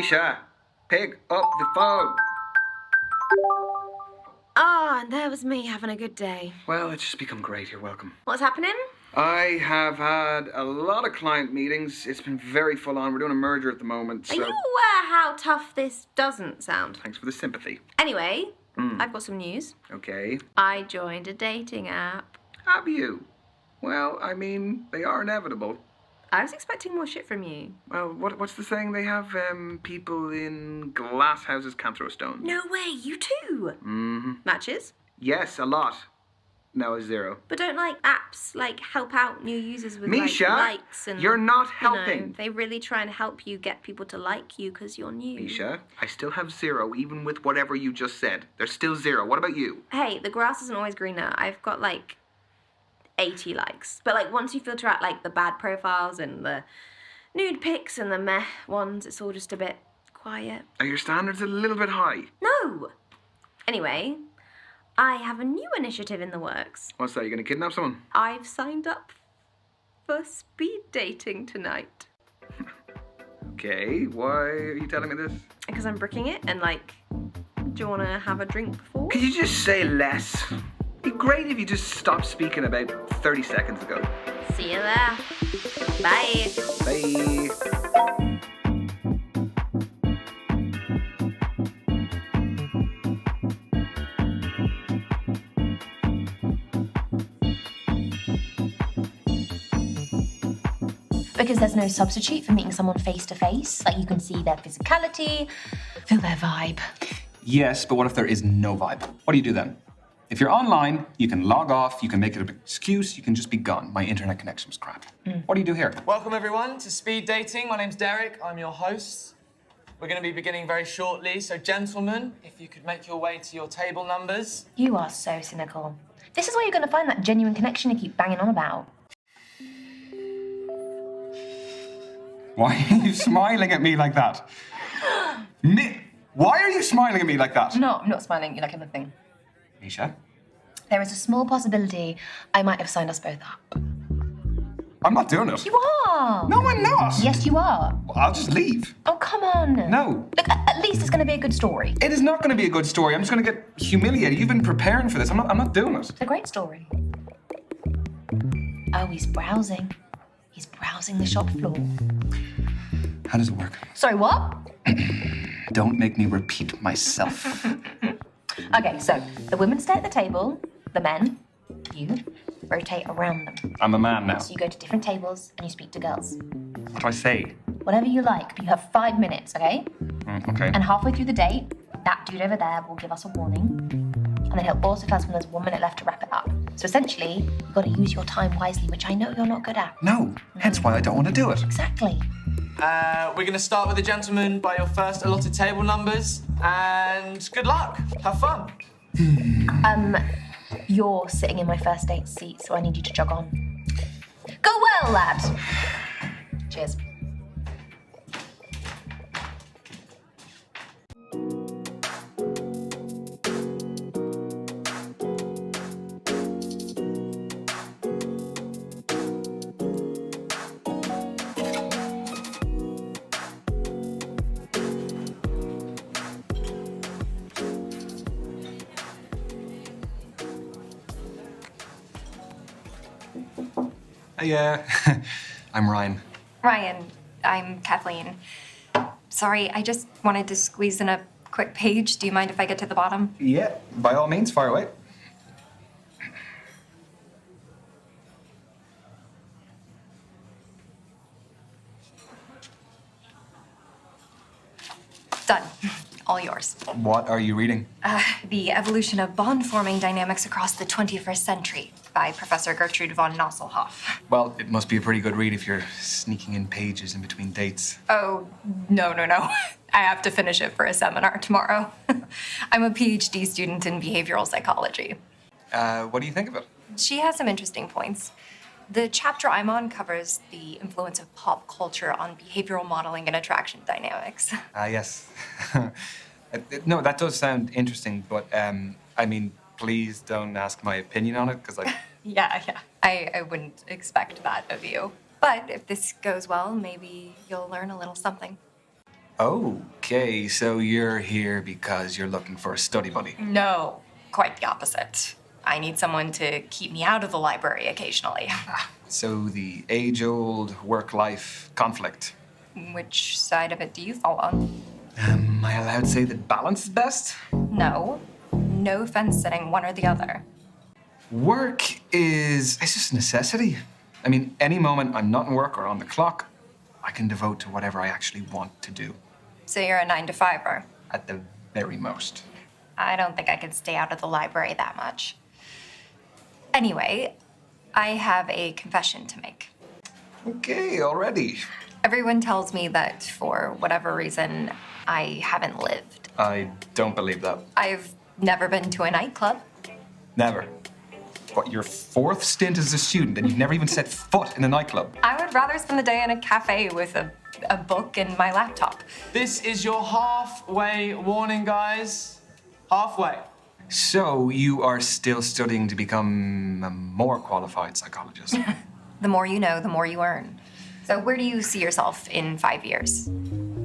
Misha, pick up the phone. Ah, and there was me having a good day. Well, it's just become great. You're welcome. What's happening? I have had a lot of client meetings. It's been very full on. We're doing a merger at the moment, so... Are you aware how tough this doesn't sound? Thanks for the sympathy. Anyway, I've got some news. Okay. I joined a dating app. Have you? Well, I mean, they are inevitable. I was expecting more shit from you. Well, what's the saying? They have people in glass houses can't throw stones. No way, you too? Mm-hmm. Matches? Yes, a lot. No, 0. But don't apps help out new users with Misha, likes and... you're not you know, helping. they really try and help you get people to like you because you're new. Misha, I still have 0 even with whatever you just said. There's still 0. What about you? Hey, the grass isn't always greener. I've got 80 likes. But once you filter out the bad profiles and the nude pics and the meh ones, it's all just a bit quiet. Are your standards a little bit high? No! Anyway, I have a new initiative in the works. What's that? You gonna kidnap someone? I've signed up for speed dating tonight. Okay, why are you telling me this? Because I'm bricking it and do you want to have a drink before? Could you just say less? It'd be great if you just stopped speaking about 30 seconds ago. See you there. Bye. Bye. Because there's no substitute for meeting someone face to face. You can see their physicality, feel their vibe. Yes, but what if there is no vibe? What do you do then? If you're online, you can log off, you can make it an excuse, you can just be gone. My internet connection was crap. What do you do here? Welcome everyone to Speed Dating. My name's Derek, I'm your host. We're going to be beginning very shortly, so gentlemen, if you could make your way to your table numbers. You are so cynical. This is where you're going to find that genuine connection you keep banging on about. Why are you smiling at me like that? Why are you smiling at me like that? No, I'm not smiling at you like anything. Misha? There is a small possibility I might have signed us both up. I'm not doing it. You are! No, I'm not! Yes, you are. Well, I'll just leave. Oh, come on. No. Look, at least it's going to be a good story. It is not going to be a good story. I'm just going to get humiliated. You've been preparing for this. I'm not doing it. It's a great story. Oh, he's browsing. He's browsing the shop floor. How does it work? Sorry, what? Don't make me repeat myself. Okay, so the women stay at the table, the men, you, rotate around them. I'm a man now. So you go to different tables and you speak to girls. What do I say? Whatever you like, but you have 5 minutes, okay? Okay. And halfway through the date, that dude over there will give us a warning. And then he'll also tell us when there's 1 minute left to wrap it up. So essentially, you've got to use your time wisely, which I know you're not good at. No, hence why I don't want to do it. Exactly. We're going to start with the gentlemen by your first allotted table numbers, and good luck. Have fun. You're sitting in my first date seat, so I need you to jog on. Go well, lad. Cheers. Hey, I'm Ryan. Ryan, I'm Kathleen. Sorry, I just wanted to squeeze in a quick page. Do you mind if I get to the bottom? Yeah, by all means, fire away. Done. All yours. What are you reading? The Evolution of Bond-Forming Dynamics Across the 21st Century by Professor Gertrude von Nosselhoff. Well, it must be a pretty good read if you're sneaking in pages in between dates. Oh, no. I have to finish it for a seminar tomorrow. I'm a PhD student in behavioral psychology. What do you think of it? She has some interesting points. The chapter I'm on covers the influence of pop culture on behavioral modeling and attraction dynamics. Yes. No, that does sound interesting, but I mean, please don't ask my opinion on it, because Yeah. I wouldn't expect that of you. But if this goes well, maybe you'll learn a little something. Okay, so you're here because you're looking for a study buddy. No, quite the opposite. I need someone to keep me out of the library occasionally. So the age-old work-life conflict. Which side of it do you fall on? Am I allowed to say that balance is best? No. No fence sitting, one or the other. Work it's just a necessity. I mean, any moment I'm not in work or on the clock, I can devote to whatever I actually want to do. So you're a 9-to-5er. At the very most. I don't think I could stay out of the library that much. Anyway, I have a confession to make. Okay, already. Everyone tells me that for whatever reason, I haven't lived. I don't believe that. I've never been to a nightclub. Never. What, your fourth stint as a student and you've never even set foot in a nightclub? I would rather spend the day in a cafe with a book and my laptop. This is your halfway warning, guys. Halfway. So you are still studying to become a more qualified psychologist? The more you know, the more you earn. So where do you see yourself in 5 years?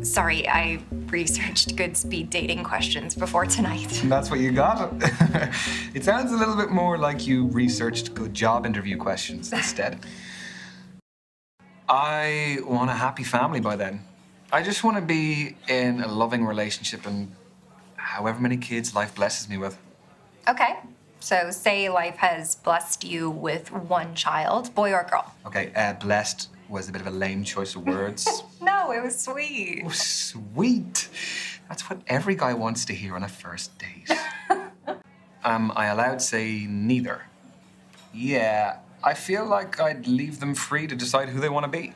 Sorry, I researched good speed dating questions before tonight. That's what you got? It sounds a little bit more like you researched good job interview questions instead. I want a happy family by then. I just want to be in a loving relationship and however many kids life blesses me with. Okay, so say life has blessed you with one child, boy or girl. Okay, blessed was a bit of a lame choice of words. No, it was sweet. Oh, sweet. That's what every guy wants to hear on a first date. Am I allowed to say neither? Yeah, I feel like I'd leave them free to decide who they want to be.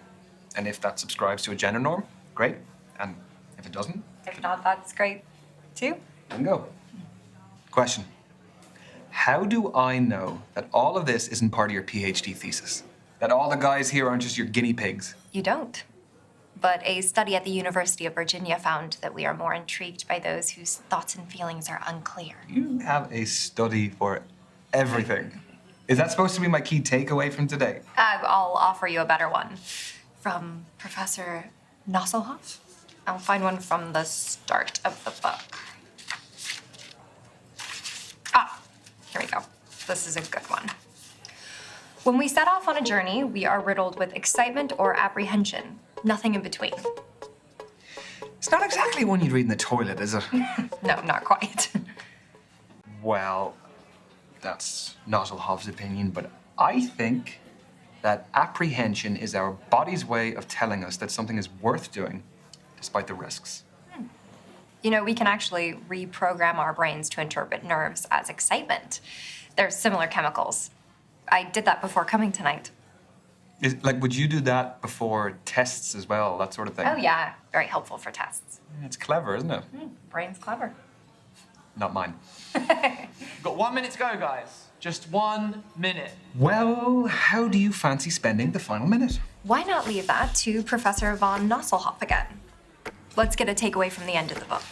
And if that subscribes to a gender norm, great. And if it doesn't, If not, that's great too. then go. Question. How do I know that all of this isn't part of your PhD thesis? That all the guys here aren't just your guinea pigs? You don't. But a study at the University of Virginia found that we are more intrigued by those whose thoughts and feelings are unclear. You have a study for everything. Is that supposed to be my key takeaway from today? I'll offer you a better one. From Professor Nosselhoff? I'll find one from the start of the book. Here we go. This is a good one. When we set off on a journey, we are riddled with excitement or apprehension. Nothing in between. It's not exactly one you'd read in the toilet, is it? No, not quite. Well, that's Nosselhoff's opinion, but I think that apprehension is our body's way of telling us that something is worth doing, despite the risks. You know, we can actually reprogram our brains to interpret nerves as excitement. They're similar chemicals. I did that before coming tonight. Would you do that before tests as well, that sort of thing? Oh yeah, very helpful for tests. It's clever, isn't it? Brain's clever. Not mine. Got 1 minute to go, guys. Just 1 minute. Well, how do you fancy spending the final minute? Why not leave that to Professor von Nosselhoff again? Let's get a takeaway from the end of the book.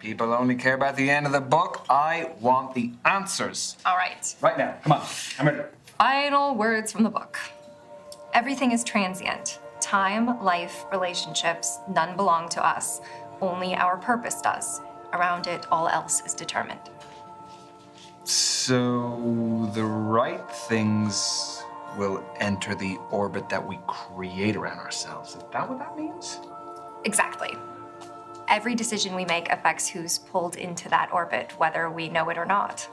People only care about the end of the book. I want the answers. All right. Right now, come on, I'm ready. Final words from the book. Everything is transient. Time, life, relationships, none belong to us. Only our purpose does. Around it, all else is determined. So the right things will enter the orbit that we create around ourselves. Is that what that means? Exactly. Every decision we make affects who's pulled into that orbit, whether we know it or not.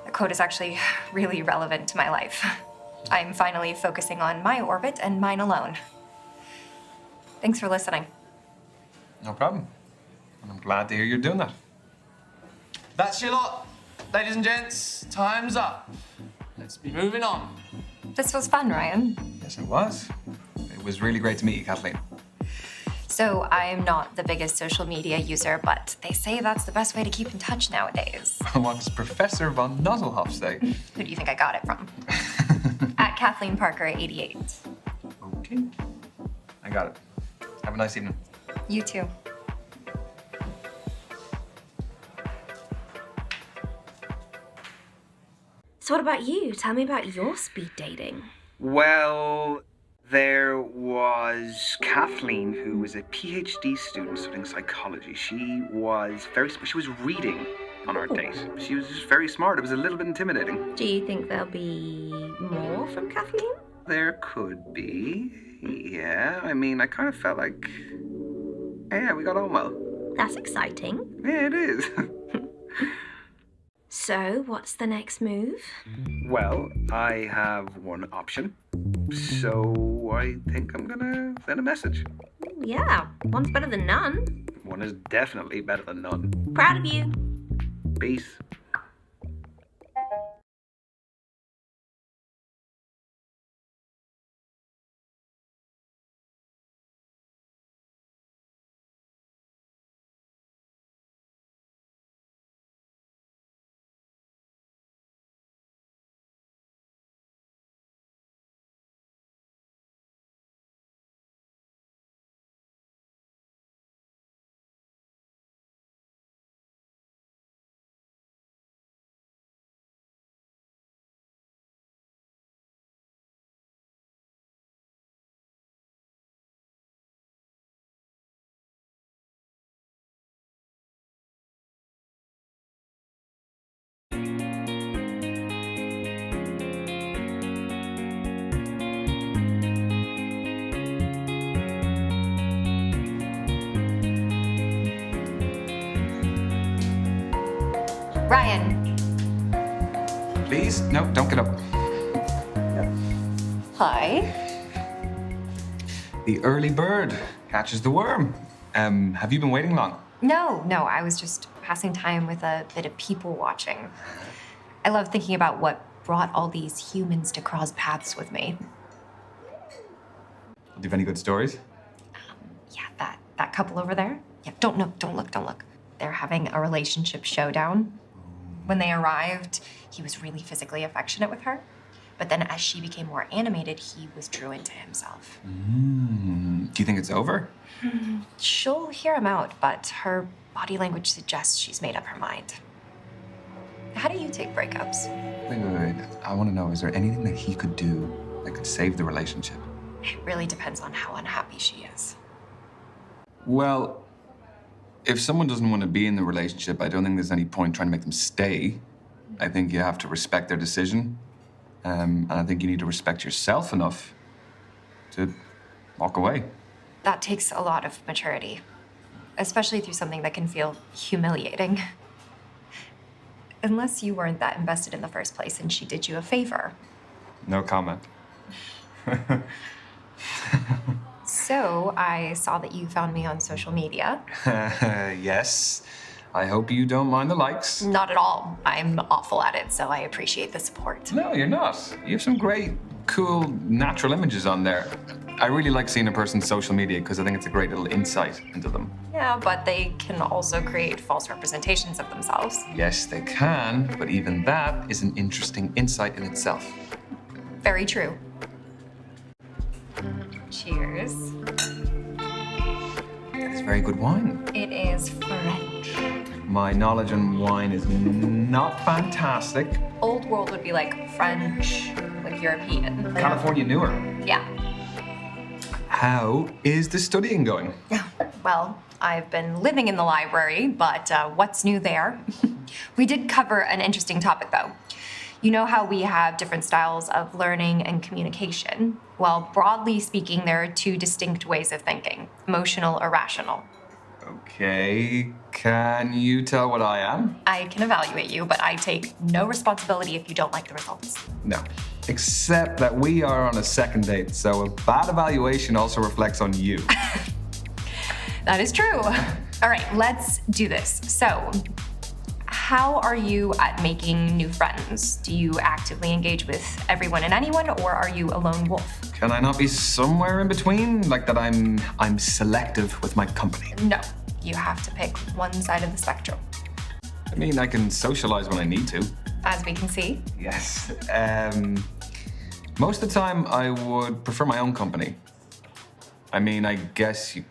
The quote is actually really relevant to my life. I'm finally focusing on my orbit and mine alone. Thanks for listening. No problem. And I'm glad to hear you're doing that. That's your lot. Ladies and gents, time's up. Let's be moving on. This was fun, Ryan. Yes, it was. It was really great to meet you, Kathleen. So I'm not the biggest social media user, but they say that's the best way to keep in touch nowadays. What does Professor von Nosselhoff say? Who do you think I got it from? At Kathleen Parker 88. Okay. I got it. Have a nice evening. You too. So what about you? Tell me about your speed dating. Well, There was Kathleen, who was a PhD student studying psychology. She was reading on our date. She was just very smart. It was a little bit intimidating. Do you think there'll be more from Kathleen? There could be. Yeah, I mean, I kind of felt like, yeah, we got on well. That's exciting. Yeah, it is. So, what's the next move? Well, I have one option. So I think I'm gonna send a message. Yeah, one's better than none. One is definitely better than none. Proud of you. Peace. Ryan. Please? No, don't get up. Hi. The early bird catches the worm. Have you been waiting long? No, I was just passing time with a bit of people watching. I love thinking about what brought all these humans to cross paths with me. Do you have any good stories? Yeah, that couple over there. Yeah, don't look. They're having a relationship showdown. When they arrived, he was really physically affectionate with her. But then as she became more animated, he withdrew into himself. Do you think it's over? She'll hear him out, but her body language suggests she's made up her mind. How do you take breakups? Wait. I want to know, is there anything that he could do that could save the relationship? It really depends on how unhappy she is. Well, if someone doesn't want to be in the relationship, I don't think there's any point trying to make them stay. I think you have to respect their decision. And I think you need to respect yourself enough to walk away. That takes a lot of maturity, especially through something that can feel humiliating. Unless you weren't that invested in the first place and she did you a favor. No comment. So, I saw that you found me on social media. Yes. I hope you don't mind the likes. Not at all. I'm awful at it, so I appreciate the support. No, you're not. You have some great, cool, natural images on there. I really like seeing a person's social media because I think it's a great little insight into them. Yeah, but they can also create false representations of themselves. Yes, they can, but even that is an interesting insight in itself. Very true. Cheers. It's very good wine. It is French. My knowledge on wine is not fantastic. Old world would be like French, like European. California newer. Yeah. How is the studying going? Well, I've been living in the library, but what's new there? We did cover an interesting topic, though. You know how we have different styles of learning and communication? Well, broadly speaking, there are two distinct ways of thinking, emotional or rational. Okay, can you tell what I am? I can evaluate you, but I take no responsibility if you don't like the results. No. Except that we are on a second date, so a bad evaluation also reflects on you. That is true. All right, let's do this. So, how are you at making new friends? Do you actively engage with everyone and anyone, or are you a lone wolf? Can I not be somewhere in between? Like that I'm selective with my company? No, you have to pick one side of the spectrum. I mean, I can socialize when I need to. As we can see. Yes. Most of the time, I would prefer my own company. I mean, I guess you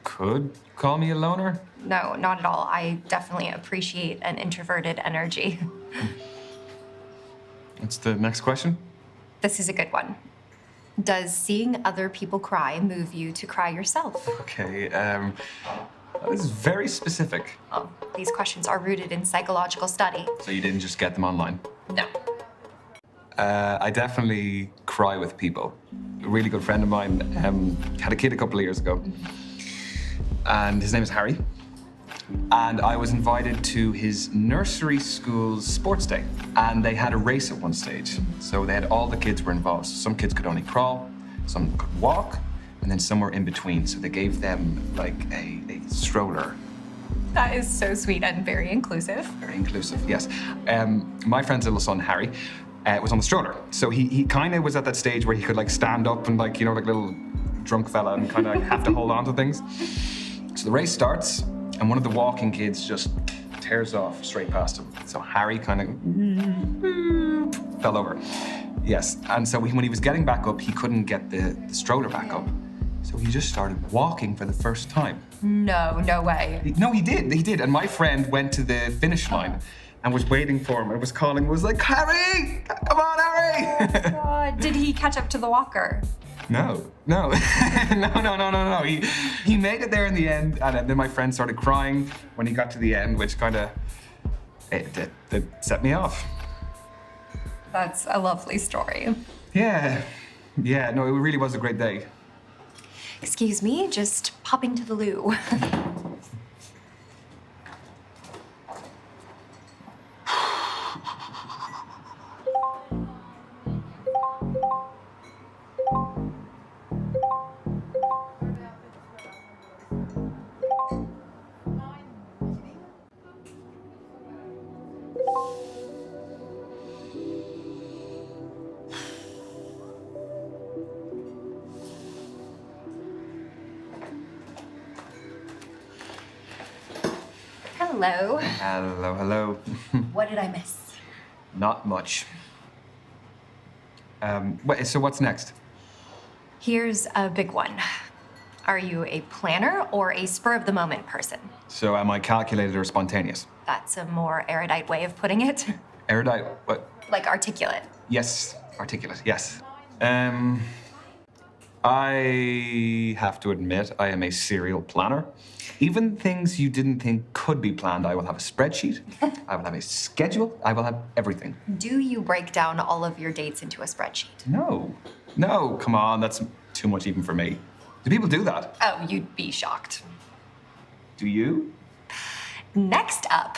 could call me a loner. No, not at all. I definitely appreciate an introverted energy. What's the next question? This is a good one. Does seeing other people cry move you to cry yourself? Okay, that is very specific. Oh, these questions are rooted in psychological study. So you didn't just get them online? No. I definitely cry with people. A really good friend of mine had a kid a couple of years ago, and his name is Harry. And I was invited to his nursery school's sports day, and they had a race at one stage. So they had all the kids were involved. So some kids could only crawl, some could walk, and then some were in between. So they gave them like a stroller. That is so sweet and very inclusive. Very inclusive, yes. My friend's little son, Harry, was on the stroller. So he kind of was at that stage where he could like stand up and like, you know, like a little drunk fella and kind of have to hold on to things. So the race starts, and one of the walking kids just tears off straight past him. So Harry kind of fell over. Yes, and so when he was getting back up, he couldn't get the stroller back up. So he just started walking for the first time. No way. No, he did. And my friend went to the finish line and was waiting for him and was calling, was like, Harry, come on, Harry. God, did he catch up to the walker? No. No. He made it there in the end, and then my friend started crying when he got to the end, which kind of, it set me off. That's a lovely story. Yeah, no, it really was a great day. Excuse me, just popping to the loo. Hello. Hello. What did I miss? Not much. So what's next? Here's a big one. Are you a planner or a spur-of-the-moment person? So am I calculated or spontaneous? That's a more erudite way of putting it. Erudite, what? Like articulate. Yes, articulate, yes. I have to admit, I am a serial planner. Even things you didn't think could be planned, I will have a spreadsheet, I will have a schedule, I will have everything. Do you break down all of your dates into a spreadsheet? No, come on, that's too much even for me. Do people do that? Oh, you'd be shocked. Do you? Next up,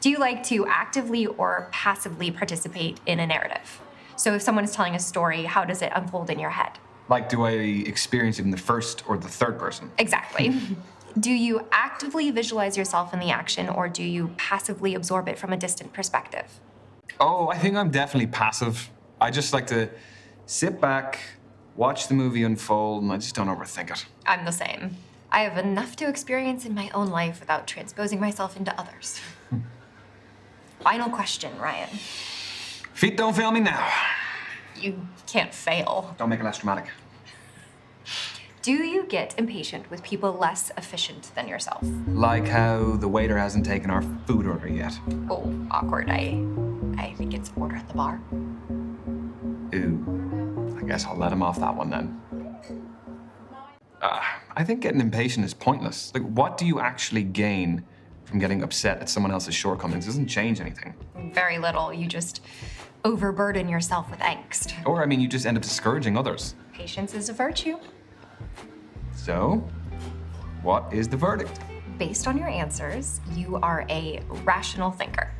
do you like to actively or passively participate in a narrative? So if someone is telling a story, how does it unfold in your head? Like, do I experience it in the first or the third person? Exactly. Do you actively visualize yourself in the action, or do you passively absorb it from a distant perspective? Oh, I think I'm definitely passive. I just like to sit back, watch the movie unfold, and I just don't overthink it. I'm the same. I have enough to experience in my own life without transposing myself into others. Final question, Ryan. Feet don't fail me now. You can't fail. Don't make it less dramatic. Do you get impatient with people less efficient than yourself? Like how the waiter hasn't taken our food order yet. Oh, awkward. I think it's order at the bar. Ooh, I guess I'll let him off that one then. I think getting impatient is pointless. Like, what do you actually gain from getting upset at someone else's shortcomings? It doesn't change anything. Very little. You just overburden yourself with angst. Or, you just end up discouraging others. Patience is a virtue. So, what is the verdict? Based on your answers, you are a rational thinker.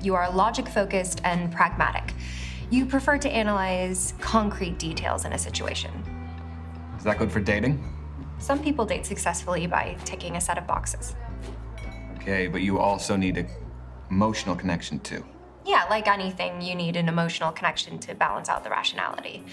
You are logic-focused and pragmatic. You prefer to analyze concrete details in a situation. Is that good for dating? Some people date successfully by ticking a set of boxes. Okay, but you also need an emotional connection too. Yeah, like anything, you need an emotional connection to balance out the rationality.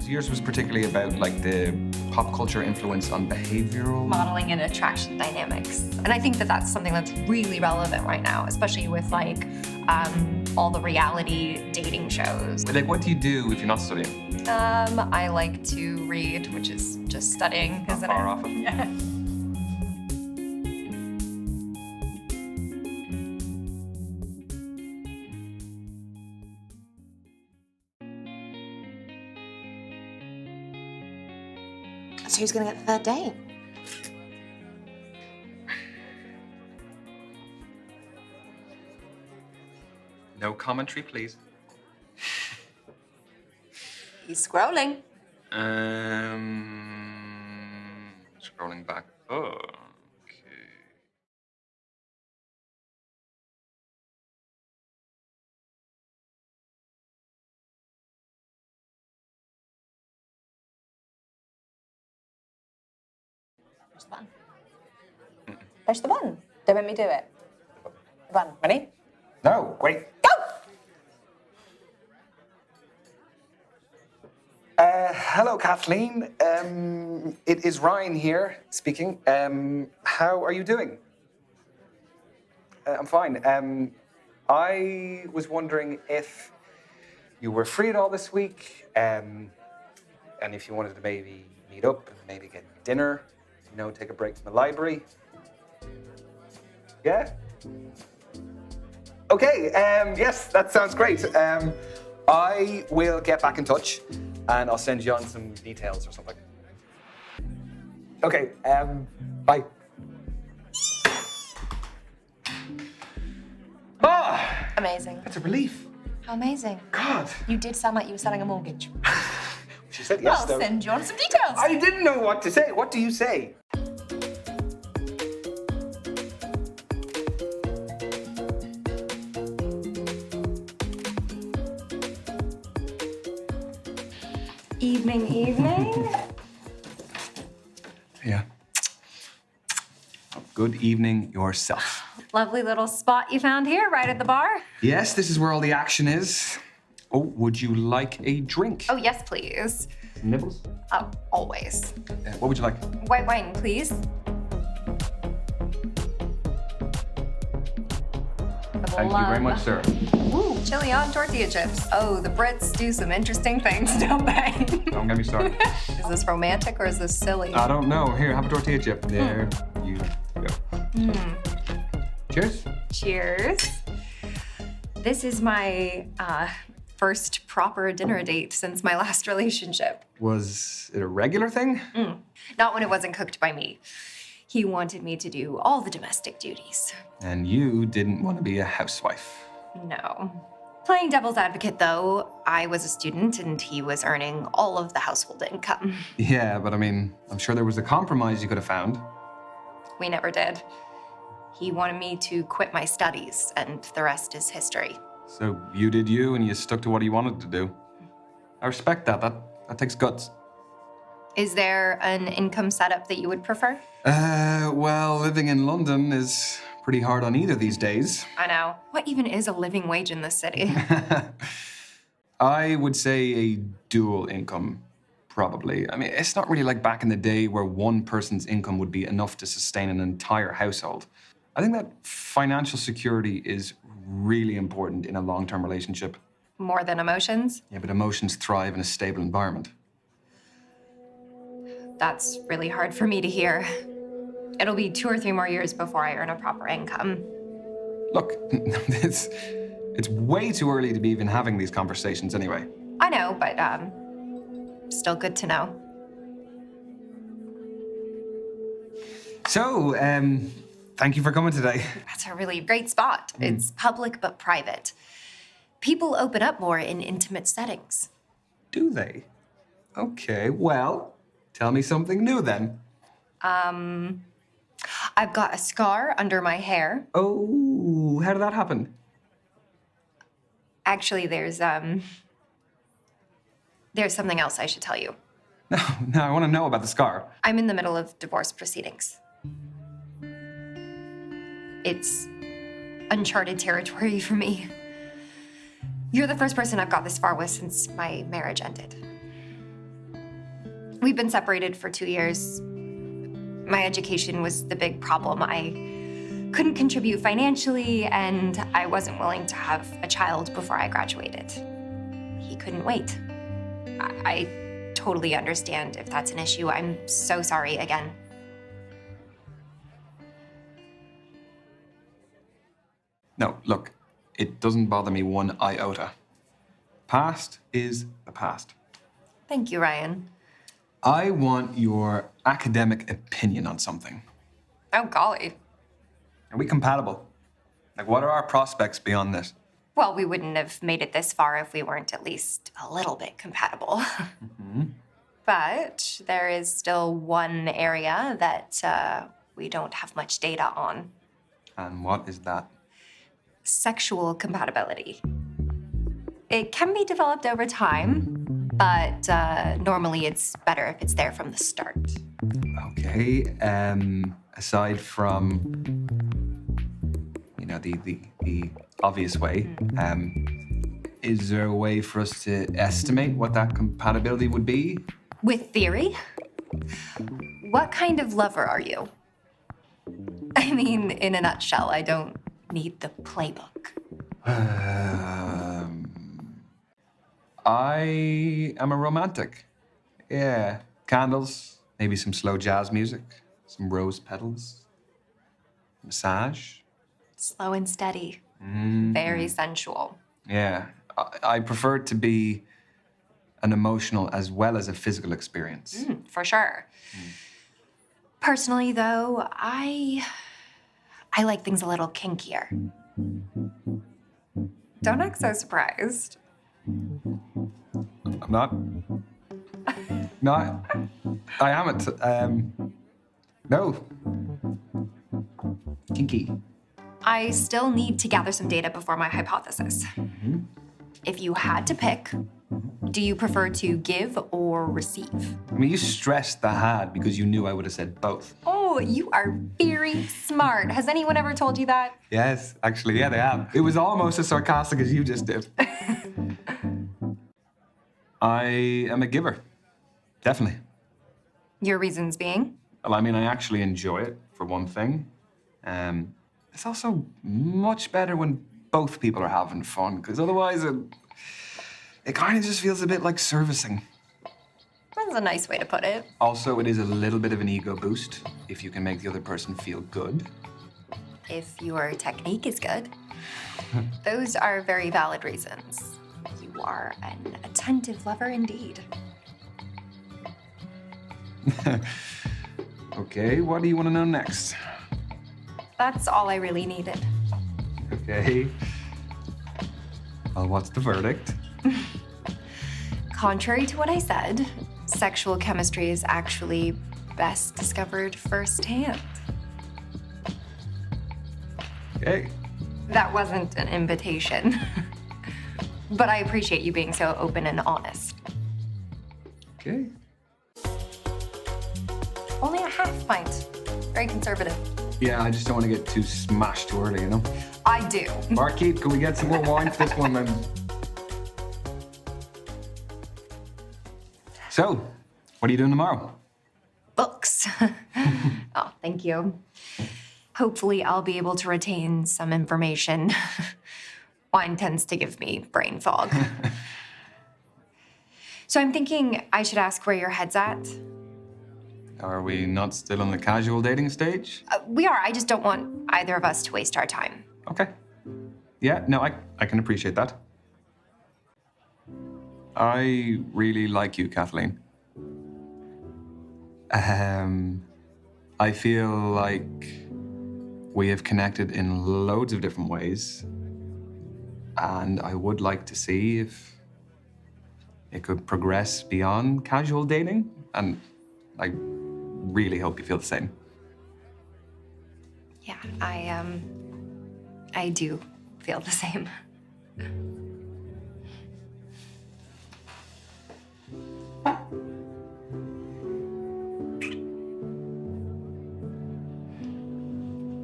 So yours was particularly about like the pop culture influence on behavioral... Modeling and attraction dynamics. And I think that that's something that's really relevant right now, especially with like all the reality dating shows. Like, what do you do if you're not studying? I like to read, which is just studying, Not isn't far it? off it. Yeah. So who's gonna get the third date? No commentary, please. He's scrolling. Scrolling back. Oh, okay. Push the button. Push the button. Don't make me do it. The button. Ready? No, wait. Go! Hello, Kathleen. It is Ryan here speaking. How are you doing? I'm fine. I was wondering if you were free at all this week, and if you wanted to maybe meet up and maybe get dinner, take a break from the library. Yeah? Okay, yes, that sounds great. I will get back in touch and I'll send you on some details or something. Okay, bye. Ah, Amazing. that's a relief. How amazing. God. You did sound like you were selling a mortgage. She said yes, I'll though. send you on some details. I didn't know what to say. What do you say? Evening. Yeah. Good evening yourself. Lovely little spot you found here, right at the bar. Yes, this is where all the action is. Oh, would you like a drink? Oh, yes, please. Nibbles? Oh, always. What would you like? White wine, please. Thank you very much, sir. Ooh, chili on tortilla chips. Oh, the Brits do some interesting things, don't they? Don't get me started. Is this romantic or is this silly? I don't know. Here, have a tortilla chip. There you go. Cheers. Cheers. This is my first proper dinner date since my last relationship. Was it a regular thing? Not when it wasn't cooked by me. He wanted me to do all the domestic duties. And you didn't want to be a housewife. No. Playing devil's advocate, though, I was a student and he was earning all of the household income. Yeah, but I mean, I'm sure there was a compromise you could have found. We never did. He wanted me to quit my studies, and the rest is history. So you did you, and you stuck to what you wanted to do. I respect that. That takes guts. Is there an income setup that you would prefer? Well, living in London is pretty hard on either these days. I know. What even is a living wage in this city? I would say a dual income, probably. I mean, it's not really like back in the day where one person's income would be enough to sustain an entire household. I think that financial security is really important in a long-term relationship. More than emotions? Yeah, but emotions thrive in a stable environment. That's really hard for me to hear. It'll be 2 or 3 more years before I earn a proper income. Look, it's way too early to be even having these conversations anyway. I know, but still good to know. So, thank you for coming today. That's a really great spot. It's public but private. People open up more in intimate settings. Do they? Okay, well, tell me something new then. I've got a scar under my hair. Oh, how did that happen? Actually, there's something else I should tell you. No, I want to know about the scar. I'm in the middle of divorce proceedings. It's uncharted territory for me. You're the first person I've got this far with since my marriage ended. We've been separated for 2 years. My education was the big problem. I couldn't contribute financially, and I wasn't willing to have a child before I graduated. He couldn't wait. I totally understand if that's an issue. I'm so sorry again. No, look, it doesn't bother me one iota. Past is the past. Thank you, Ryan. I want your academic opinion on something. Oh, golly. Are we compatible? Like, what are our prospects beyond this? Well, we wouldn't have made it this far if we weren't at least a little bit compatible. But there is still one area that we don't have much data on. And what is that? Sexual compatibility. It can be developed over time, but normally it's better if it's there from the start. Okay, aside from, the obvious way, is there a way for us to estimate what that compatibility would be? With theory? What kind of lover are you? I mean, in a nutshell, I don't need the playbook. I am a romantic. Yeah, candles, maybe some slow jazz music, some rose petals, massage. Slow and steady. Very sensual. Yeah, I prefer it to be an emotional as well as a physical experience. For sure. Personally, though, I like things a little kinkier. Don't act so surprised. I'm not. No, I haven't. No. Kinky. I still need to gather some data before my hypothesis. If you had to pick, do you prefer to give or receive? I mean, you stressed the had because you knew I would have said both. Oh, you are very smart. Has anyone ever told you that? Yes, actually, yeah, they have. It was almost as sarcastic as you just did. I am a giver. Definitely. Your reasons being? Well, I mean, I actually enjoy it, for one thing. It's also much better when both people are having fun, because otherwise it kind of just feels a bit like servicing. That's a nice way to put it. Also, it is a little bit of an ego boost if you can make the other person feel good. If your technique is good. Those are very valid reasons. You are an attentive lover indeed. Okay, what do you want to know next? That's all I really needed. Okay. Well, what's the verdict? Contrary to what I said, sexual chemistry is actually best discovered firsthand. Okay. That wasn't an invitation. But I appreciate you being so open and honest. Okay. Only a half pint. Very conservative. Yeah, I just don't want to get too smashed too early, you know? I do. Barkeep, can we get some more wine for this one, then? So, what are you doing tomorrow? Books. Oh, thank you. Hopefully I'll be able to retain some information. Wine tends to give me brain fog. So I'm thinking I should ask where your head's at. Are we not still on the casual dating stage? We are. I just don't want either of us to waste our time. Okay. Yeah, no, I can appreciate that. I really like you, Kathleen. I feel like we have connected in loads of different ways. And I would like to see if it could progress beyond casual dating. And I really hope you feel the same. Yeah, I do feel the same.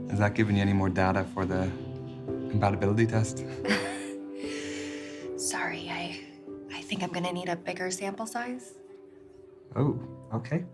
Has that given you any more data for the compatibility test? Sorry, I think I'm gonna need a bigger sample size. Oh, okay.